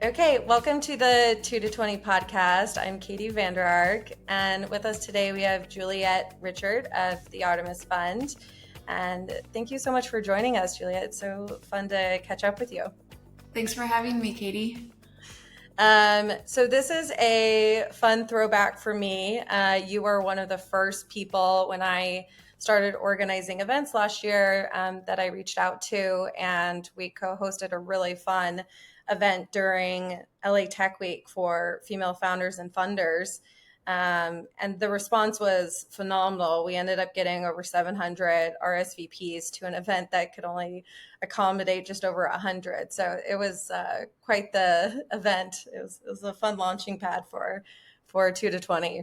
Okay, welcome to the 2 to 20 podcast. I'm Katie Vander, and with us today we have Juliette Richard of the Artemis Fund. And thank you so much for joining us, Juliette. It's so fun to catch up with you. Thanks for having me, Katie. So this is a fun throwback for me. You were one of the first people when I started organizing events last year that I reached out to, and we co-hosted a really fun event during LA Tech Week for female founders and funders. And the response was phenomenal. We ended up getting over 700 RSVPs to an event that could only accommodate just over 100. So it was quite the event. It was a fun launching pad for 2 to 20.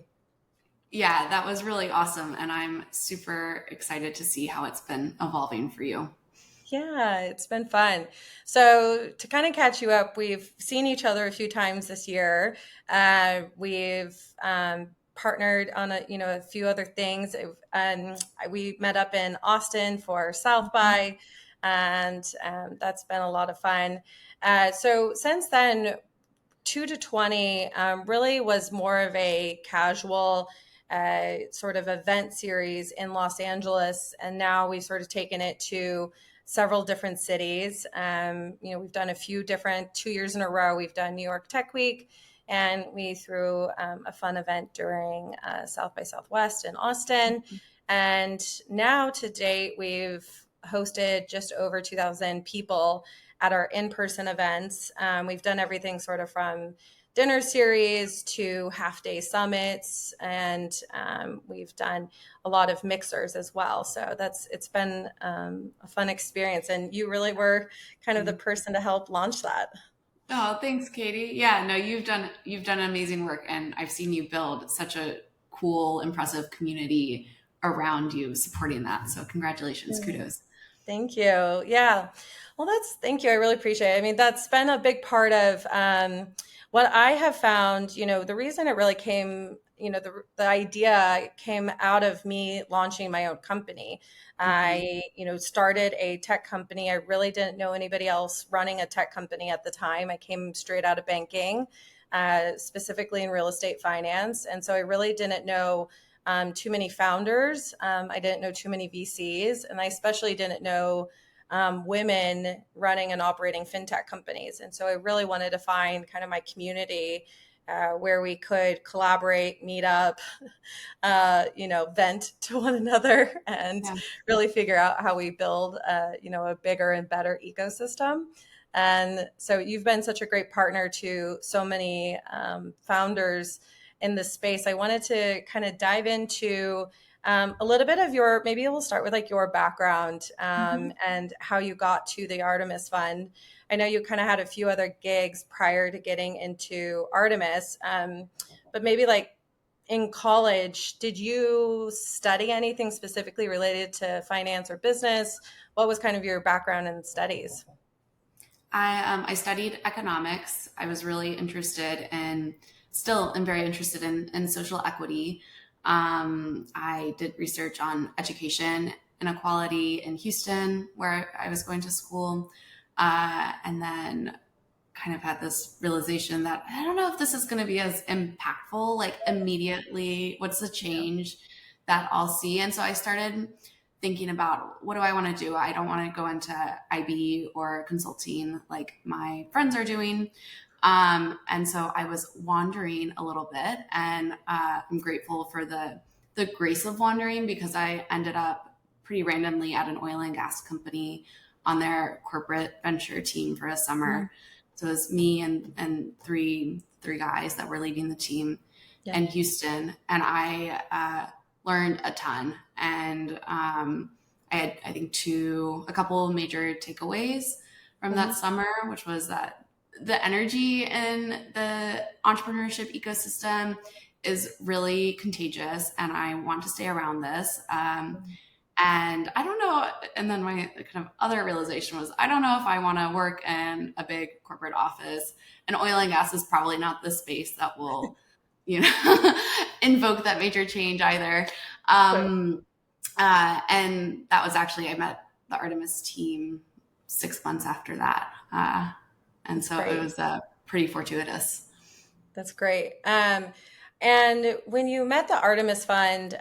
Yeah, that was really awesome. And I'm super excited to see how it's been evolving for you. Yeah, it's been fun. So to kind of catch you up, we've seen each other a few times this year. We've partnered on a few other things. We met up in Austin for South by, and that's been a lot of fun. So since then, 2 to 20 really was more of a casual sort of event series in Los Angeles, and now we've sort of taken it to several different cities. We've done a few different 2 years in a row. We've done New York Tech Week, and we threw a fun event during South by Southwest in Austin. And now to date, we've hosted just over 2,000 people at our in-person events. We've done everything sort of from dinner series to half-day summits, and we've done a lot of mixers as well. So it's been a fun experience, and you really were kind of the person to help launch that. Oh, thanks, Katie. Yeah, no, you've done amazing work, and I've seen you build such a cool, impressive community around you supporting that. So congratulations, kudos. Thank you. Yeah. Well, thank you. I really appreciate it. I mean, that's been a big part of what I have found. The reason it really came, the idea came out of me launching my own company. I, started a tech company. I really didn't know anybody else running a tech company at the time. I came straight out of banking, specifically in real estate finance. And so I really didn't know too many founders. I didn't know too many VCs, and I especially didn't know women running and operating fintech companies. And so I really wanted to find kind of my community where we could collaborate, meet up, vent to one another, and really figure out how we build, a bigger and better ecosystem. And so you've been such a great partner to so many founders in this space. I wanted to kind of dive into a little bit of maybe we'll start with like your background and how you got to the Artemis Fund. I know you kind of had a few other gigs prior to getting into Artemis, but maybe like in college, did you study anything specifically related to finance or business? What was kind of your background in studies? I studied economics. I was really interested in, still am very interested in social equity. I did research on education inequality in Houston, where I was going to school, and then kind of had this realization that I don't know if this is going to be as impactful, like immediately, what's the change that I'll see? And so I started thinking about, what do I want to do? I don't want to go into IB or consulting like my friends are doing. And so I was wandering a little bit, and I'm grateful for the grace of wandering, because I ended up pretty randomly at an oil and gas company on their corporate venture team for a summer. So it was me and three guys that were leading the team in Houston, and I learned a ton. And I had, I think, a couple of major takeaways from that summer, which was that the energy in the entrepreneurship ecosystem is really contagious, and I want to stay around this. And I don't know. And then my kind of other realization was, I don't know if I want to work in a big corporate office, and oil and gas is probably not the space that will, invoke that major change either. And that was actually, I met the Artemis team 6 months after that. And so it was pretty fortuitous. That's great. And when you met the Artemis Fund,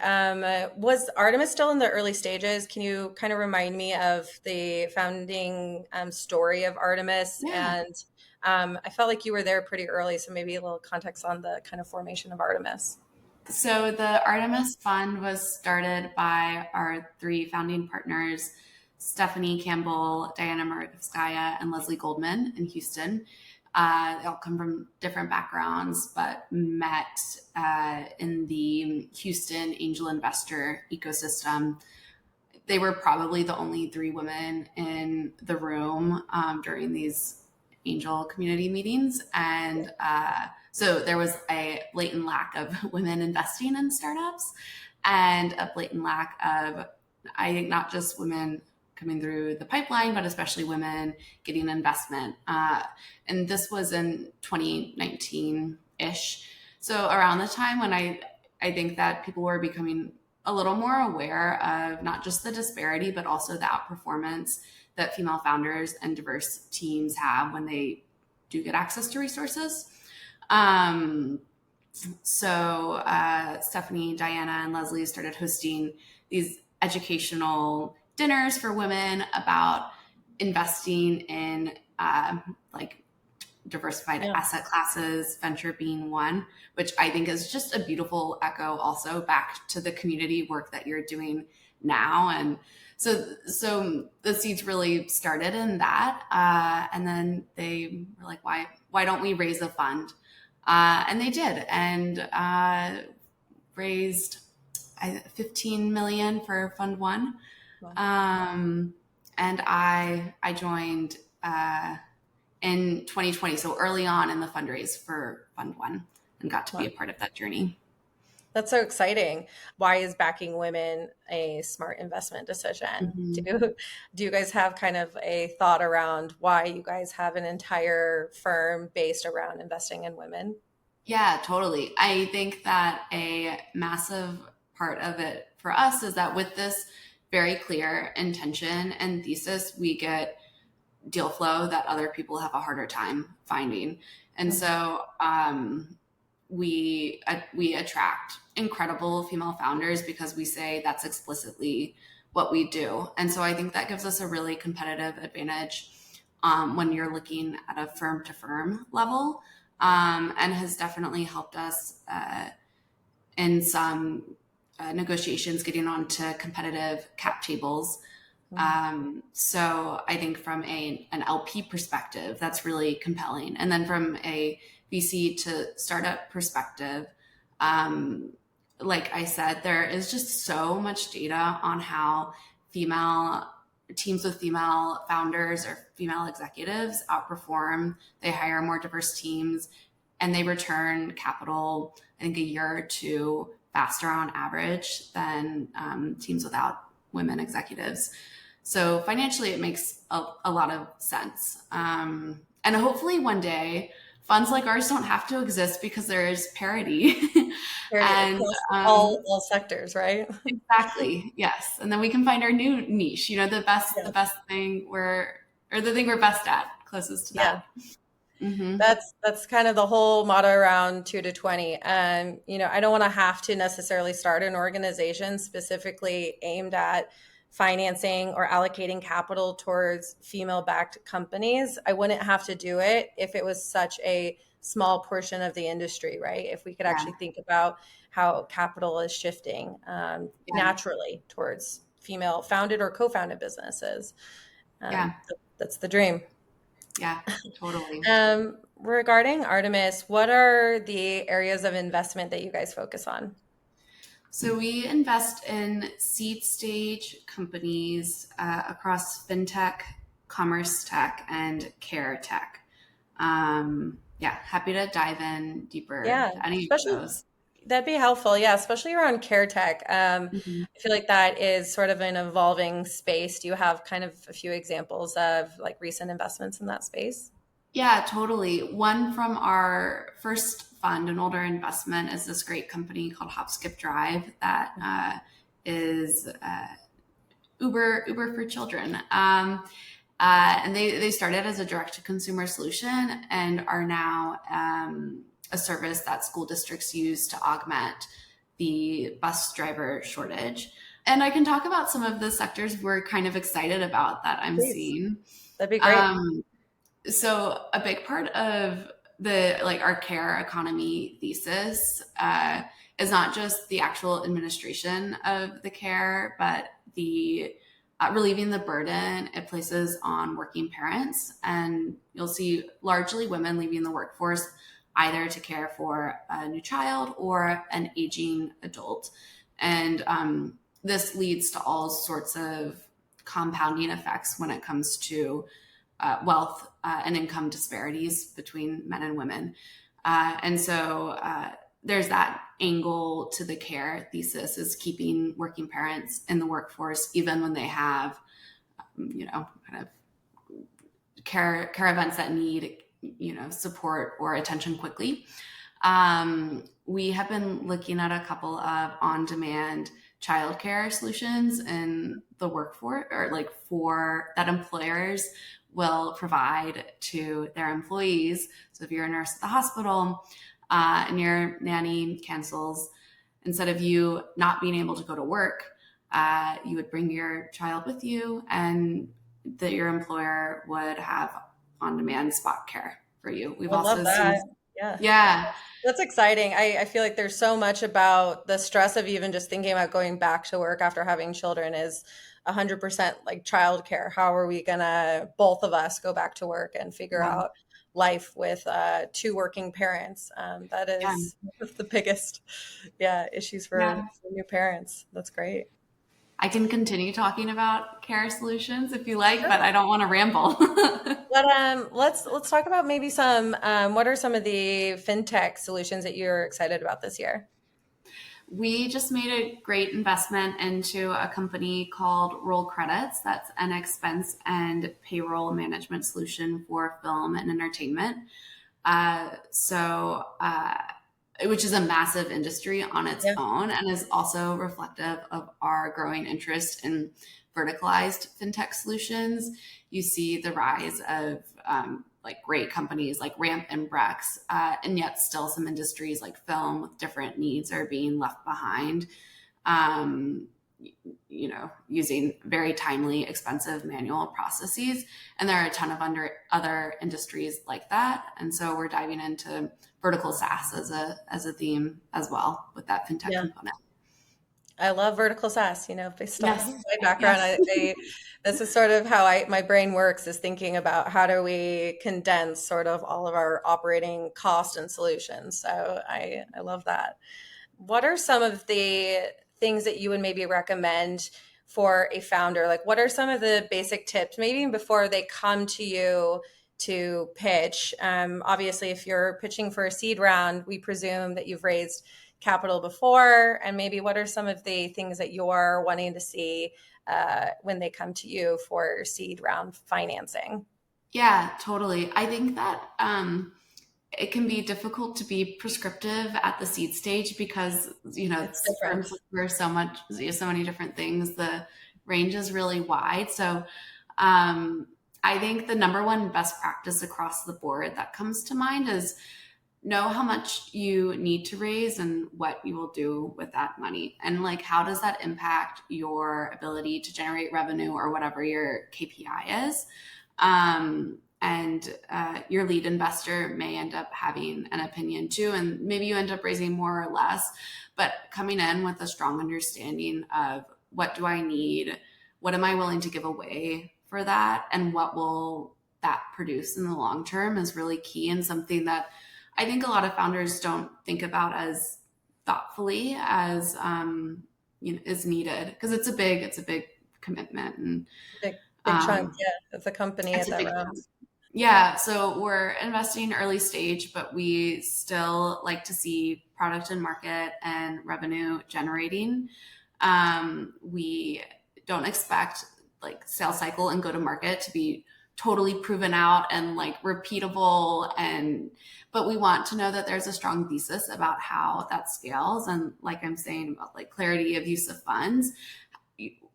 was Artemis still in the early stages? Can you kind of remind me of the founding story of Artemis? Yeah. And I felt like you were there pretty early, so maybe a little context on the kind of formation of Artemis. So the Artemis Fund was started by our three founding partners, Stephanie Campbell, Diana Markovskaya, and Leslie Goldman in Houston. They all come from different backgrounds, but met in the Houston angel investor ecosystem. They were probably the only three women in the room during these angel community meetings. And so there was a blatant lack of women investing in startups and a blatant lack of, I think, not just women coming through the pipeline, but especially women getting investment. And this was in 2019-ish. So around the time when I think that people were becoming a little more aware of not just the disparity, but also the outperformance that female founders and diverse teams have when they do get access to resources. So Stephanie, Diana, and Leslie started hosting these educational dinners for women about investing in like diversified asset classes, venture being one, which I think is just a beautiful echo also back to the community work that you're doing now. And so the seeds really started in that. And then they were like, why don't we raise a fund? And they did, and raised 15 million for Fund One. Wow. And I joined in 2020, so early on in the fundraise for Fund One, and got to be a part of that journey. That's so exciting. Why is backing women a smart investment decision? Mm-hmm. Do you guys have kind of a thought around why you guys have an entire firm based around investing in women? Yeah, totally. I think that a massive part of it for us is that with this very clear intention and thesis, we get deal flow that other people have a harder time finding. And so we attract incredible female founders because we say that's explicitly what we do. And so I think that gives us a really competitive advantage when you're looking at a firm to firm level, and has definitely helped us in some negotiations getting onto competitive cap tables. So I think from an LP perspective, that's really compelling. And then from a VC to startup perspective, like I said, there is just so much data on how female teams with female founders or female executives outperform. They hire more diverse teams and they return capital, I think, a year or two faster on average than teams without women executives. So financially, it makes a lot of sense. And hopefully one day, funds like ours don't have to exist because there is parity. And all sectors, right? Exactly. Yes. And then we can find our new niche, the best thing the thing we're best at, closest to that. Mm-hmm. That's kind of the whole motto around 2 to 20. I don't want to have to necessarily start an organization specifically aimed at financing or allocating capital towards female-backed companies. I wouldn't have to do it if it was such a small portion of the industry, right? If we could actually think about how capital is shifting naturally towards female-founded or co-founded businesses. That's the dream. Yeah, totally. Regarding Artemis, what are the areas of investment that you guys focus on? So we invest in seed stage companies across fintech, commerce tech, and care tech. Happy to dive in deeper to any of those. That'd be helpful. Yeah, especially around care tech. I feel like that is sort of an evolving space. Do you have kind of a few examples of like recent investments in that space? Yeah, totally. One from our first fund, an older investment, is this great company called Hop Skip Drive that is Uber for children. And they started as a direct-to-consumer solution and are now a service that school districts use to augment the bus driver shortage. And I can talk about some of the sectors we're kind of excited about that I'm Please. seeing. That'd be great. So a big part of our care economy thesis is not just the actual administration of the care, but the relieving the burden it places on working parents. And you'll see largely women leaving the workforce either to care for a new child or an aging adult. And this leads to all sorts of compounding effects when it comes to wealth and income disparities between men and women. And so there's that angle to the care thesis, is keeping working parents in the workforce even when they have, kind of care events that need, support or attention quickly. We have been looking at a couple of on-demand childcare solutions in the workforce, or for that employers will provide to their employees. So if you're a nurse at the hospital and your nanny cancels, instead of you not being able to go to work, you would bring your child with you, and your employer would have on-demand spot care for you. We've I also love that. seen, Yeah. yeah, That's exciting. I feel like there's so much about the stress of even just thinking about going back to work after having children is 100% like childcare. How are we gonna, both of us, go back to work and figure yeah, out life with two working parents? That yeah, is one of the biggest, yeah, issues yeah. for new parents. That's great. I can continue talking about care solutions if you like, Sure. but I don't want to ramble. But let's talk about maybe some. What are some of the fintech solutions that you're excited about this year? We just made a great investment into a company called Roll Credits. That's an expense and payroll management solution for film and entertainment. Which is a massive industry on its Yeah. own, and is also reflective of our growing interest in verticalized fintech solutions. You see the rise of great companies like Ramp and Brex, and yet still some industries like film with different needs are being left behind. Um, Using very timely, expensive manual processes. And there are a ton of other industries like that. And so we're diving into vertical SaaS as a theme as well with that fintech Yeah. component. I love vertical SaaS, based on Yes. my background. Yes. This is sort of how my brain works, is thinking about how do we condense sort of all of our operating cost and solutions. So I love that. What are some of the things that you would maybe recommend for a founder? Like, what are some of the basic tips, maybe even before they come to you to pitch? Obviously, if you're pitching for a seed round, we presume that you've raised capital before. And maybe what are some of the things that you're wanting to see when they come to you for seed round financing? Yeah, totally. I think that it can be difficult to be prescriptive at the seed stage because It's different. firms look for so many different things. The range is really wide. So I think the number one best practice across the board that comes to mind is know how much you need to raise and what you will do with that money, and how does that impact your ability to generate revenue or whatever your KPI is. And your lead investor may end up having an opinion too, and maybe you end up raising more or less, but coming in with a strong understanding of what do I need, what am I willing to give away for that, and what will that produce in the long term is really key, and something that I think a lot of founders don't think about as thoughtfully as is needed, because it's a big commitment, and Big chunk, yeah, of the company it's at a that big round. yeah. So we're investing early stage, but we still like to see product and market and revenue generating. We don't expect sales cycle and go to market to be totally proven out and repeatable, but we want to know that there's a strong thesis about how that scales, and I'm saying about clarity of use of funds.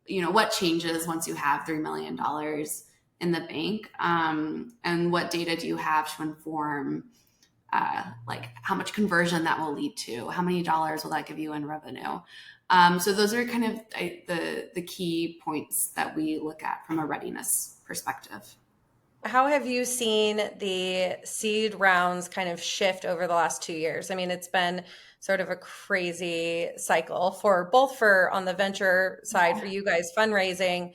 What changes once you have $3 million in the bank? And what data do you have to inform like how much conversion that will lead to? How many dollars will that give you in revenue? So those are kind of the key points that we look at from a readiness perspective. How have you seen the seed rounds kind of shift over the last 2 years? I mean, it's been sort of a crazy cycle for both for on the venture side for you guys fundraising,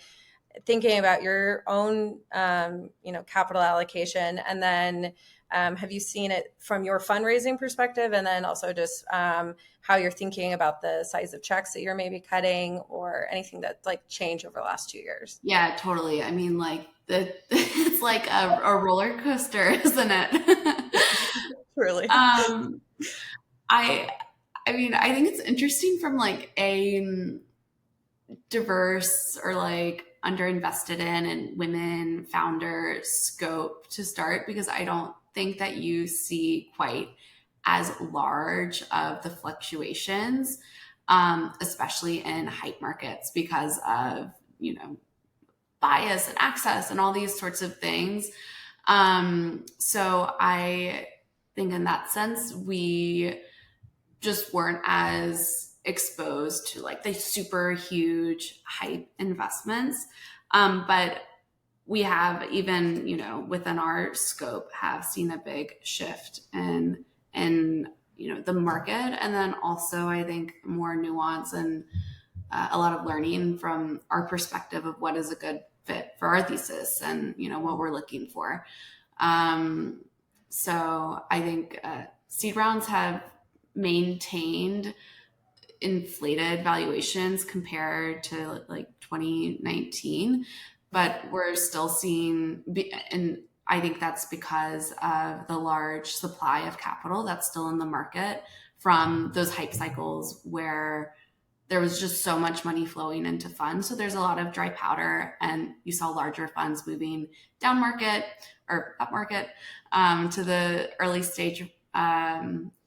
thinking about your own capital allocation, and then have you seen it from your fundraising perspective, and then also just how you're thinking about the size of checks that you're maybe cutting or anything that's like changed over the last 2 years? Yeah, totally. I mean, like it's like a roller coaster, isn't it? Truly. um, I, I mean, I think it's interesting from like a diverse or like underinvested in and women founder scope to start, because I don't think that you see quite as large of the fluctuations, especially in hype markets because of, bias and access and all these sorts of things. So I think in that sense, we just weren't as exposed to like the super huge hype investments. But we have even, within our scope have seen a big shift in the market. And then also I think more nuance and a lot of learning from our perspective of what is a good fit for our thesis and, what we're looking for. So I think seed rounds have maintained inflated valuations compared to like 2019, but we're still seeing, and I think that's because of the large supply of capital that's still in the market from those hype cycles where there was just so much money flowing into funds. So there's a lot of dry powder, and you saw larger funds moving down market or up market to the early stage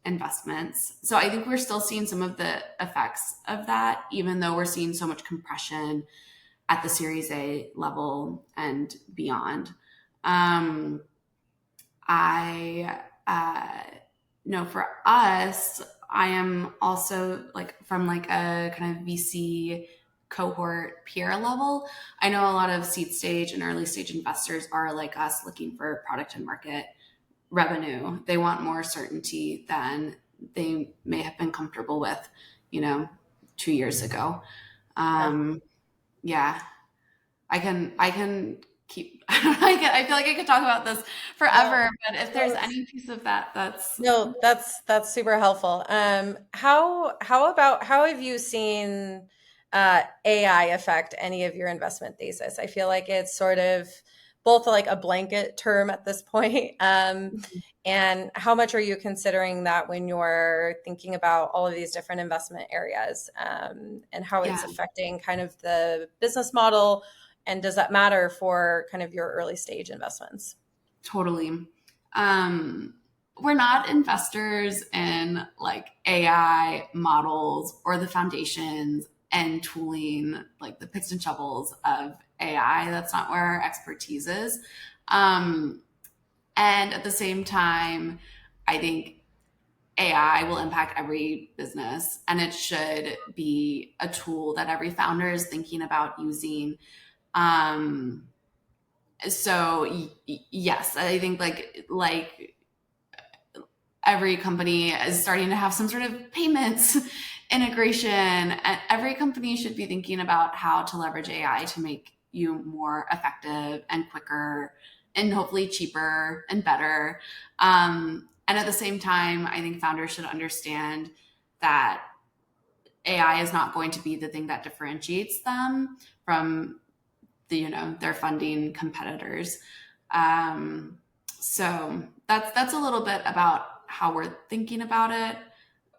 investments. So I think we're still seeing some of the effects of that, even though we're seeing so much compression at the Series A level and beyond. I know for us, I am also like from like a kind of VC cohort peer level. I know a lot of seed stage and early stage investors are like us, looking for product and market revenue. They want more certainty than they may have been comfortable with, 2 years ago. Yeah, I can keep. I feel like I could talk about this forever, but if there's any piece of that, that's No, that's super helpful. How have you seen AI affect any of your investment thesis? I feel like it's sort of both like a blanket term at this point. And how much are you considering that when you're thinking about all of these different investment areas, and how yeah, it's affecting kind of the business model? And does that matter for kind of your early stage investments? totally. We're not investors in like AI models or the foundations and tooling, like the picks and shovels of AI. That's not where our expertise is. And at the same time, I think AI will impact every business, and it should be a tool that every founder is thinking about using. Um, yes, I think like every company is starting to have some sort of payments integration, and every company should be thinking about how to leverage AI to make you more effective and quicker and hopefully cheaper and better. And at the same time, I think founders should understand that AI is not going to be the thing that differentiates them from their funding competitors. So that's a little bit about how we're thinking about it.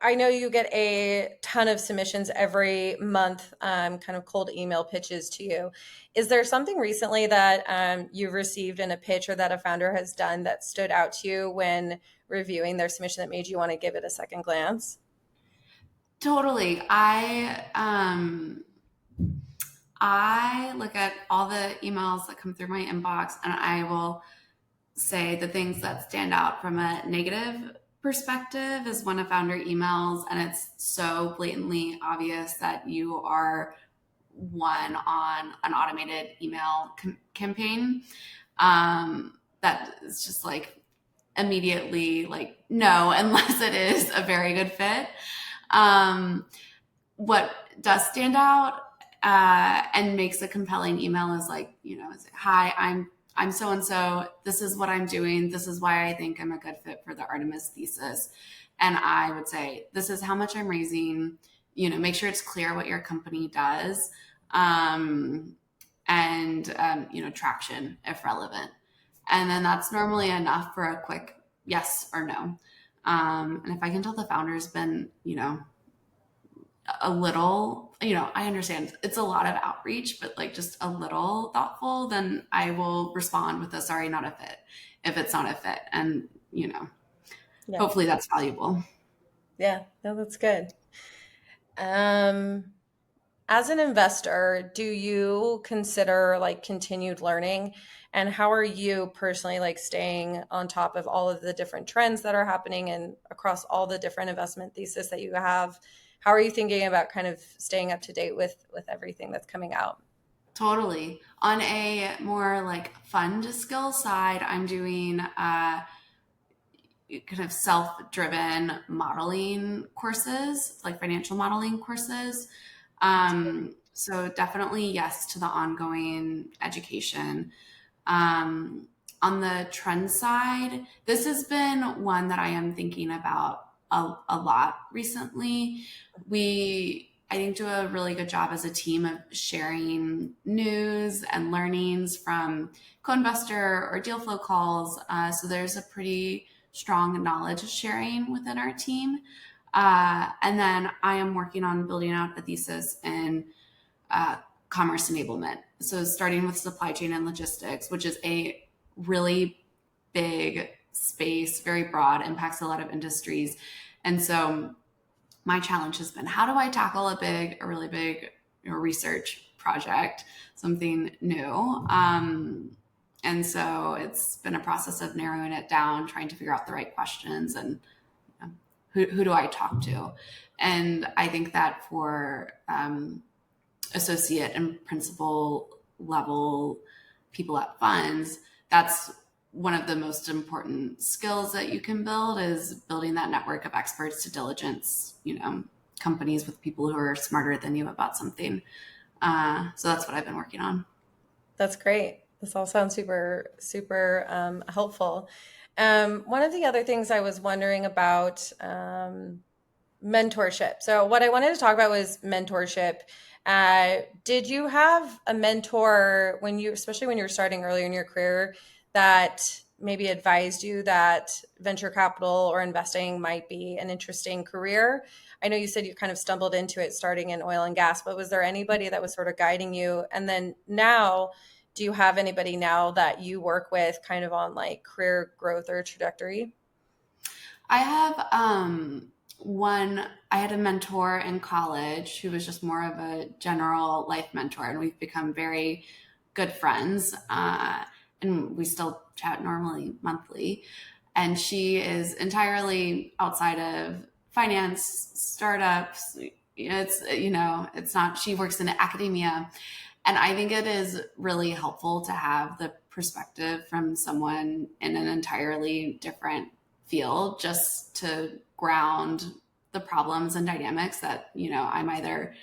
I know you get a ton of submissions every month, kind of cold email pitches to you. Is there something recently that you've received in a pitch or that a founder has done that stood out to you when reviewing their submission that made you want to give it a second glance? Totally. I look at all the emails that come through my inbox and I will say the things that stand out from a negative perspective is when a founder emails and it's so blatantly obvious that you are one on an automated email campaign. That is just like immediately like, no, unless it is a very good fit. What does stand out and makes a compelling email is like, hi, I'm so and so. This is what I'm doing. This is why I think I'm a good fit for the Artemis thesis. And I would say, this is how much I'm raising. Make sure it's clear what your company does, and traction if relevant. And then that's normally enough for a quick yes or no. And if I can tell the founder's been, a little, I understand it's a lot of outreach, but like just a little thoughtful, then I will respond with a sorry, not a fit, if it's not a fit. And, Yeah. hopefully that's valuable. Yeah, no, that's good. As an investor, do you consider like continued learning? And how are you personally like staying on top of all of the different trends that are happening and across all the different investment thesis that you have? How are you thinking about kind of staying up to date with everything that's coming out? Totally. On a more like fund skill side, I'm doing kind of self-driven modeling courses, like financial modeling courses. So definitely yes to the ongoing education. On the trend side, this has been one that I am thinking about a lot recently. I think, do a really good job as a team of sharing news and learnings from co-investor or deal flow calls. So there's a pretty strong knowledge sharing within our team. And then I am working on building out a thesis in commerce enablement. So starting with supply chain and logistics, which is a really big space, very broad, impacts a lot of industries. And so my challenge has been, how do I tackle a really big research project, something new? And so it's been a process of narrowing it down, trying to figure out the right questions and who do I talk to? And I think that for associate and principal level people at funds, that's one of the most important skills that you can build, is building that network of experts to diligence, companies with people who are smarter than you about something. So that's what I've been working on. That's great. This all sounds super, super helpful. One of the other things I was wondering about mentorship. So what I wanted to talk about was mentorship. Did you have a mentor especially when you were starting earlier in your career, that maybe advised you that venture capital or investing might be an interesting career? I know you said you kind of stumbled into it starting in oil and gas, but was there anybody that was sort of guiding you? And then now, do you have anybody now that you work with kind of on like career growth or trajectory? I have I had a mentor in college who was just more of a general life mentor, and we've become very good friends. And we still chat normally monthly. And she is entirely outside of finance, startups. It's not, she works in academia. And I think it is really helpful to have the perspective from someone in an entirely different field, just to ground the problems and dynamics that, I'm either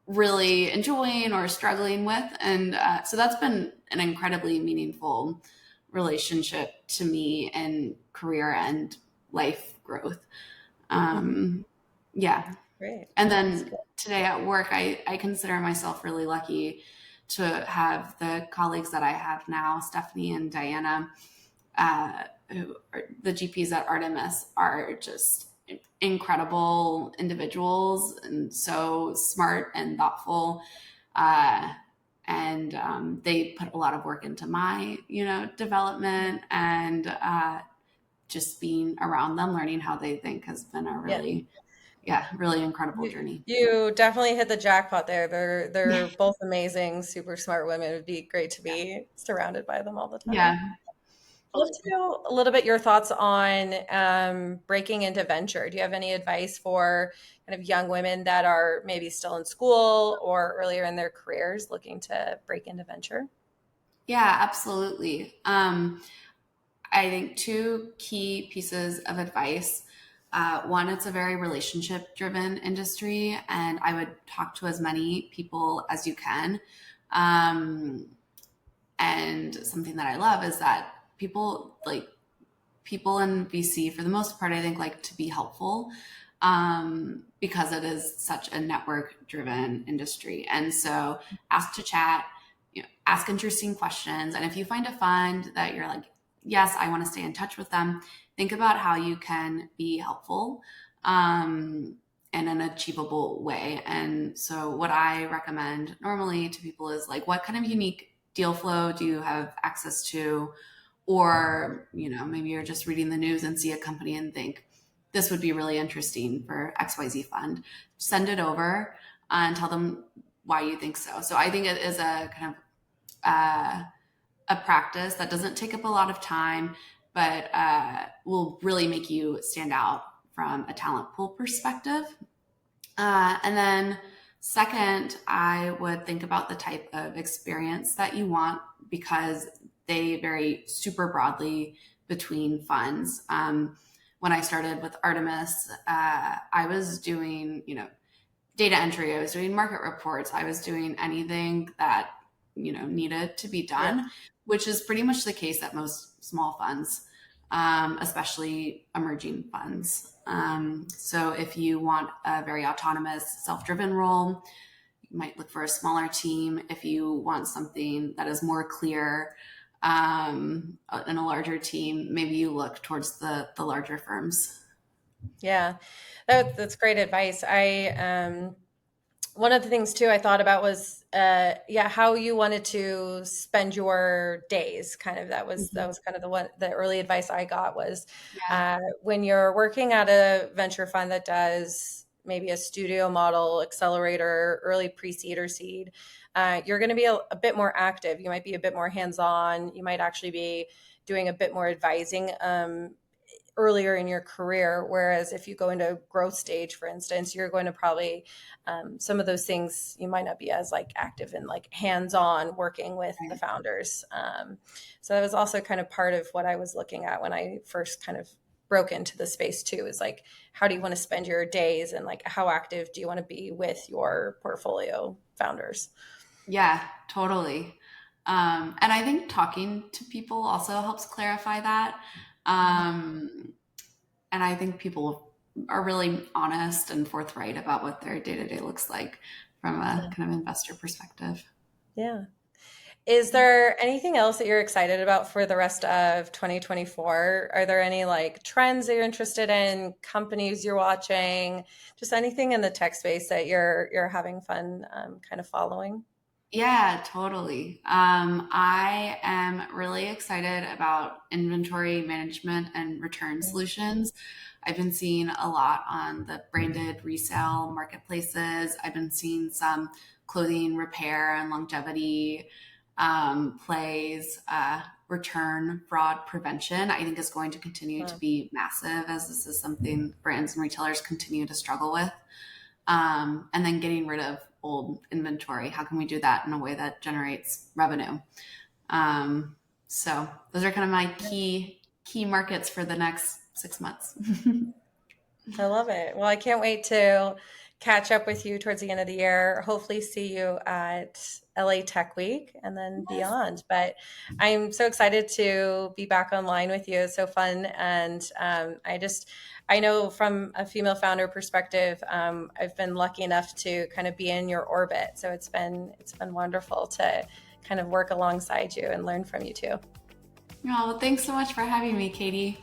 really enjoying or struggling with. And so that's been an incredibly meaningful relationship to me in career and life growth. Yeah. Great. And then today at work, I consider myself really lucky to have the colleagues that I have now, Stephanie and Diana, who are the GPs at Artemis, are just incredible individuals and so smart and thoughtful. And they put a lot of work into my, development, and just being around them, learning how they think, has been a really yeah, really incredible You, journey. you definitely hit the jackpot there. They're Yeah. both amazing, super smart women. It would be great to be surrounded by them all the time. Yeah. I'd love to know a little bit your thoughts on breaking into venture. Do you have any advice for kind of young women that are maybe still in school or earlier in their careers looking to break into venture? Yeah, absolutely. I think two key pieces of advice. One, it's a very relationship driven industry, and I would talk to as many people as you can. Um, and something that I love is that people in VC, for the most part, I think like to be helpful, because it is such a network driven industry. And so ask to chat, ask interesting questions. And if you find a fund that you're like, yes, I want to stay in touch with them, think about how you can be helpful, in an achievable way. And so what I recommend normally to people is like, what kind of unique deal flow do you have access to? Or, maybe you're just reading the news and see a company and think, this would be really interesting for XYZ fund. Send it over and tell them why you think so. So I think it is a kind of a practice that doesn't take up a lot of time, but will really make you stand out from a talent pool perspective. And then second, I would think about the type of experience that you want, because they vary super broadly between funds. When I started with Artemis, I was doing, data entry. I was doing market reports. I was doing anything that, needed to be Yeah. done, which is pretty much the case at most small funds, especially emerging funds. So if you want a very autonomous, self-driven role, you might look for a smaller team. If you want something that is more clear, in a larger team, maybe you look towards the larger firms. Yeah, that's great advice. One of the things too I thought about was yeah, how you wanted to spend your days. Kind of that was kind of the early advice I got was Yeah. when you're working at a venture fund that does maybe a studio model, accelerator, early pre-seed or seed, you're going to be a bit more active. You might be a bit more hands-on. You might actually be doing a bit more advising earlier in your career. Whereas if you go into growth stage, for instance, you're going to probably some of those things you might not be as like active and like hands-on working with the Right. founders. So that was also kind of part of what I was looking at when I first kind of broke into the space too, is like, how do you want to spend your days and like how active do you want to be with your portfolio founders? Yeah, totally. And I think talking to people also helps clarify that. Um, and I think people are really honest and forthright about what their day to day looks like from a Yeah. kind of investor perspective. Yeah. Is there anything else that you're excited about for the rest of 2024? Are there any like trends that you're interested in, companies you're watching, just anything in the tech space that you're having fun kind of following? Yeah, totally. I am really excited about inventory management and return solutions. I've been seeing a lot on the branded resale marketplaces. I've been seeing some clothing repair and longevity plays. Return fraud prevention, I think, is going to continue to Uh, be massive, as this is something brands and retailers continue to struggle with. And then getting rid of old inventory. How can we do that in a way that generates revenue? Um, so those are kind of my key markets for the next 6 months. I love it. Well, I can't wait to catch up with you towards the end of the year. Hopefully, see you at LA Tech Week and then Yes. beyond. But I'm so excited to be back online with you. It's so fun. And I know from a female founder perspective, I've been lucky enough to kind of be in your orbit. So it's been wonderful to kind of work alongside you and learn from you too. Oh, well, thanks so much for having me, Katie.